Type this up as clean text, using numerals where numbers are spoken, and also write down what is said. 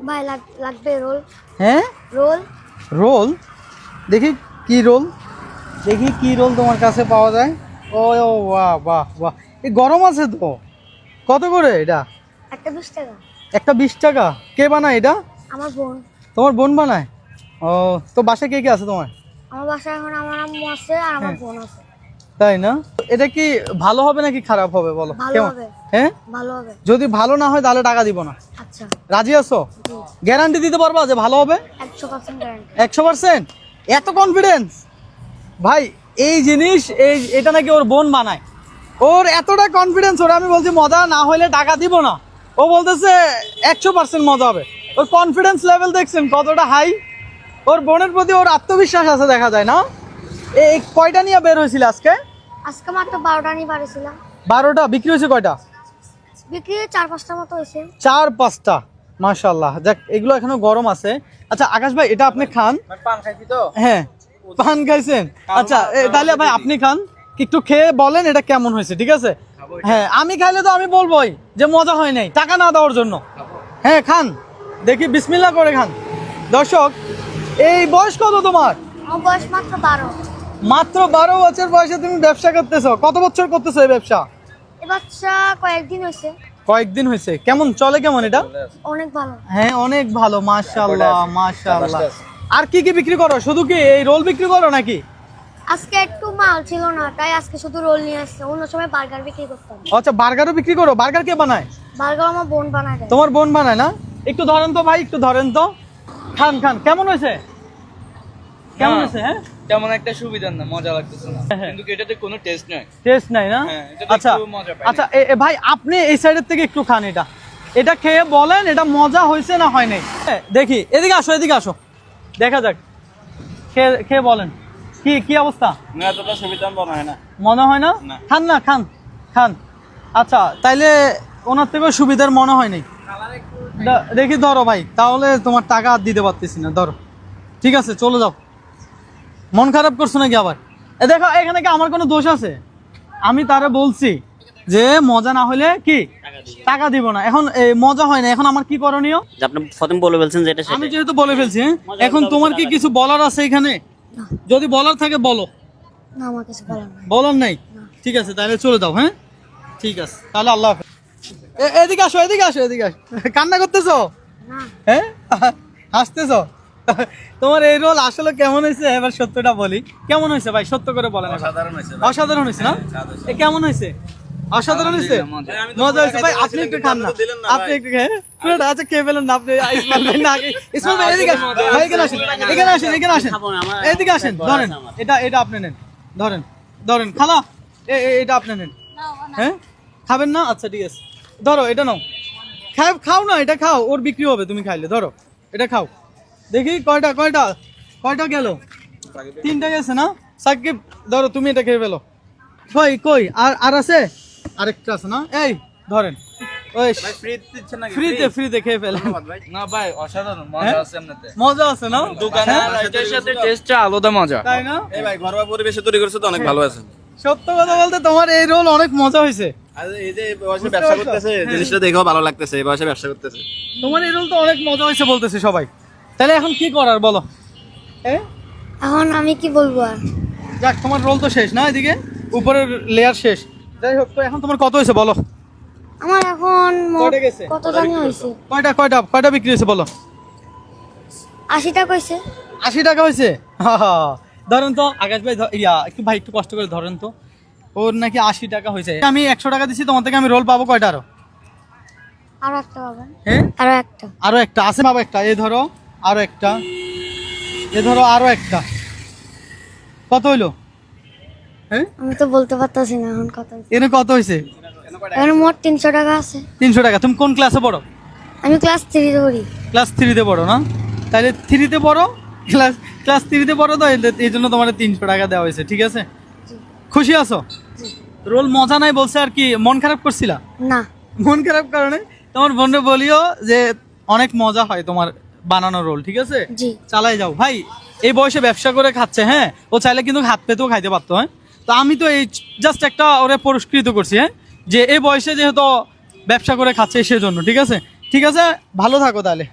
ভাই লাগবে রোল। হ্যাঁ রোল রোল দেখি কি রোল, দেখি কি রোল তোমার কাছে পাওয়া যায়। ও বাহ বাহ বাহ, এই গরম আছে তো। কত করে এটা? একটা 20 টাকা। একটা 20 টাকা। কে বানায় এটা? আমার বোন। তোমার বোন বানায়? ও, তো বাসায় কে কে আছে তোমার? আমার বাসায় এখন আমার আম্মু আছে আর আমার বোন আছে। তাই না? এটা কি ভালো হবে নাকি খারাপ হবে বলো? ভালো হবে। হ্যাঁ ভালো হবে। যদি ভালো না হয় তাহলে টাকা দিব না। আচ্ছা। রাজি আছো? গ্যারান্টি দিতে পারবা যে ভালো হবে? 100% গ্যারান্টি। 100%? এত কনফিডেন্স ভাই? এই জিনিস এটা নাকি ওর বোন বানায়, ওর এতটা কনফিডেন্স। ওর আমি বলছি মজা না হলে টাকা দিব না, ও বলতেছে 100% মজা হবে। ওর কনফিডেন্স লেভেল দেখছেন কতটা হাই? ওর বোনের প্রতি ওর আত্মবিশ্বাস আছে দেখা যায় না? এই কয়টা নিয়ে বের হয়েছিল আজকে? আজকে মাত্র 12টা নিয়ে পারেছিলাম। 12টা বিক্রি হয়েছে কয়টা? বিক্রি 4-5টা মতো হয়েছে। 4-5টা, মাশাআল্লাহ। যাক, এগুলো এখনো গরম আছে। আচ্ছা আকাশ ভাই, এটা আপনি খান। পান খাইছি তো। হ্যাঁ, পান খাইছেন? আচ্ছা তাহলে ভাই আপনি খান, একটু খেয়ে বলেন এটা কেমন হয়েছে, ঠিক আছে? হ্যাঁ, আমি খাইলে তো আমি বলবোই যে মজা হয় নাই, টাকা না দেওয়ার জন্য। হ্যাঁ খান, দেখি বিসমিল্লাহ করে খান। দর্শক, এই বয়স কত তোমার? আমার বয়স মাত্র 12। মাত্র 12 বছর বয়সে তুমি ব্যবসা করতেছো? কত বছর করতেছো এই ব্যবসা? এই বাচ্চা কয়েকদিন হয়েছে। কয়েকদিন হয়েছে। কেমন চলে, কেমন এটা? অনেক ভালো। হ্যাঁ অনেক ভালো, মাশাআল্লাহ মাশাআল্লাহ। আর কি কি বিক্রি করো? শুধু কি এই রোল বিক্রি করো নাকি? আজকে একটু মাল ছিল না, তাই আজকে শুধু রোল নিয়ে আসছে। অন্য সময় বার্গার বিক্রি করতাম। আচ্ছা, বার্গারও বিক্রি করো? বার্গার কে বানায়? বার্গার আমার বোন বানায় দেয়। তোমার বোন বানায় না? একটু ধরেন তো ভাই, একটু ধরেন তো। খান খান, কেমন হয়েছে? কেমন হয়েছে? হ্যাঁ, তেমন একটা সুবিধা না, মজা লাগতেছে না, কিন্তু এটাতে কোনো টেস্ট নাই। টেস্ট নাই না? হ্যাঁ, এটাতে আচ্ছা একটু মজা পাই। আচ্ছা, ভাই আপনি এই সাইডের থেকে একটু খান এটা, এটা খেয়ে বলেন এটা মজা হয়েছে না হয় নাই। দেখি, এদিকে আসো, এদিকে আসো, দেখা যাক। খেয়ে খেয়ে বলেন কি কি অবস্থা। না, এতটা সুবিধা মনে হয় না। মনে হয় না? না। খান না, খান খান। আচ্ছা তাইলে ওনার থেকেও সুবিধার মনে হয় নাই। দেখি ধরো ভাই, তাহলে তোমার টাকা আর দিতে পারতেছি না, ধরো। ঠিক আছে, চলে যাও। মন খারাপ করছো নাকি আবার? দেখো, এখানে কি আমার কোনো দোষ আছে? আমি তারা বলছি যে মজা না হলে কি টাকা দিব না। এখন মজা হয় না, এখন আমার কি করণীয়? যে আপনি প্রথম বলে বলছেন যে এটা আমি যেহেতু বলে ফেলছি, এখন তোমার কি কিছু বলার আছে এখানে? যদি বলার থাকে বলো। না, আমার কিছু বলার নাই। বলার নাই? ঠিক আছে, তাহলে চলে যাও। হ্যাঁ ঠিক আছে, তাহলে আল্লাহ হাফেজ। এদিকে আসো, এদিকে আসো, এদিকে আসো। কান্না করতেছো? না। হ্যাঁ হাসতেছো? তোমার এই রোল আসলে কেমন হয়েছে এবার সত্যটা বলি, কেমন হয়েছে ভাই? সত্য করে বলেন। সাধারণ হয়েছে। অসাধারণ হয়েছে না? এ কেমন হয়েছে? অসাধারণ হয়েছে? মজা হয়েছে ভাই? আপনি একটু খান না, আপনি একটু খেয়ে পুরোটা। আচ্ছা খেয়ে ফেলেন না আপনি। ইসমাইল ভাই না, ইসমাইল ভাই এদিকে আসেন, ভাই এখানে আসেন, এখানে আসেন, এখানে আসেন, এদিকে আসেন। ধরেন এটা, এটা আপনি নেন, ধরেন ধরেন। খালা এটা আপনি নেন। হ্যাঁ খাবেন না? আচ্ছা ঠিক আছে, ধরো এটা নাও। খাও না, এটা খাও, ওর বিক্রি হবে তুমি খাইলে। ধরো এটা খাও, দেখি কয়টা কয়টা কয়টা গেল। 3টা গেছে না? সাকিব ধরো, তুমি এটা খেয়ে ফেলো। কই কই আর আছে? আরেকটা আছে না? এই ধরেন, ওই ফ্রি দিচ্ছেন নাকি? ফ্রিতে খেয়ে ফেলেন। ভাই না ভাই, অসাধারণ মজা আছে এমনিতে। মজা আছে না? দোকানে এটার সাথে টেস্টটা আলাদা মজা। তাই না? এই ভাই ঘরোয়া পরিবেশে তৈরি করছে তো অনেক ভালো আছে। সত্য কথা বলতে তোমার এই রোল অনেক মজা হয়েছে। আর এই যে বয়সে ব্যবসা করতেছে, জিনিসটা দেখেও ভালো লাগতেছে, এই বয়সে ব্যবসা করতেছে। তোমার এই রোল তো অনেক মজা হয়েছে বলতেছে সবাই। তাহলে এখন কি করার বলো? এখন আমি কি বলবো আর? যাক, তোমার রোল তো শেষ না, এদিকে উপরের লেয়ার শেষ। যাই হোক, তো এখন তোমার কত হয়েছে বলো? আমার এখন কয়টা গেছে? কত জানি হয়েছে। কয়টা কয়টা কয়টা বিক্রি হয়েছে বলো? 80 টাকা হয়েছে। 80 টাকা হয়েছে? ধরেন তো আকাশ ভাই, একটু ভাই একটু কষ্ট করে ধরেন তো। ওর নাকি 80 টাকা হয়েছে। আমি 100 টাকা দিচ্ছি, তোমার থেকে আমি রোল পাবো কয়টা আরো? আরো একটা পাবেন। হ্যাঁ আরো একটা। আরো একটা আছে, পাবো একটা। এই ধরো আরো একটা, এ ধরো আরো একটা। কত হইলো? হ্যাঁ আমি তো বলতে পারতাছি না এখন কত হয়েছে। এনে কত হয়েছে? এখন মোট 300 টাকা আছে। 300 টাকা। তুমি কোন ক্লাসে পড়ো? আমি ক্লাস 3 এ পড়ি। ক্লাস 3-তে পড়ো না? তাহলে 3-তে পড়ো, ক্লাস 3-তে পড়ো তো, এই জন্য তোমার 300 টাকা দেওয়া হয়েছে। ঠিক আছে, খুশি আছো? রোল মজা নাই বলছে, আর কি মন খারাপ করছিলা? না। মন খারাপ কারণে তোমার বন্ধু বলিও যে অনেক মজা হয় তোমার বানানো রোল। ঠিক আছে, জি। চালাই যাও ভাই। এই বয়সে ব্যবসা করে খাচ্ছে, হ্যাঁ ও চাইলে কিন্তু হাত পেতেও খাইতে পারতো। হ্যাঁ, তো আমি তো এই জাস্ট একটা ওরে পুরস্কৃত করছি, হ্যাঁ, যে এই বয়সে যেহেতু ব্যবসা করে খাচ্ছে সেজন্য। ঠিক আছে, ঠিক আছে, ভালো থাকো তাহলে।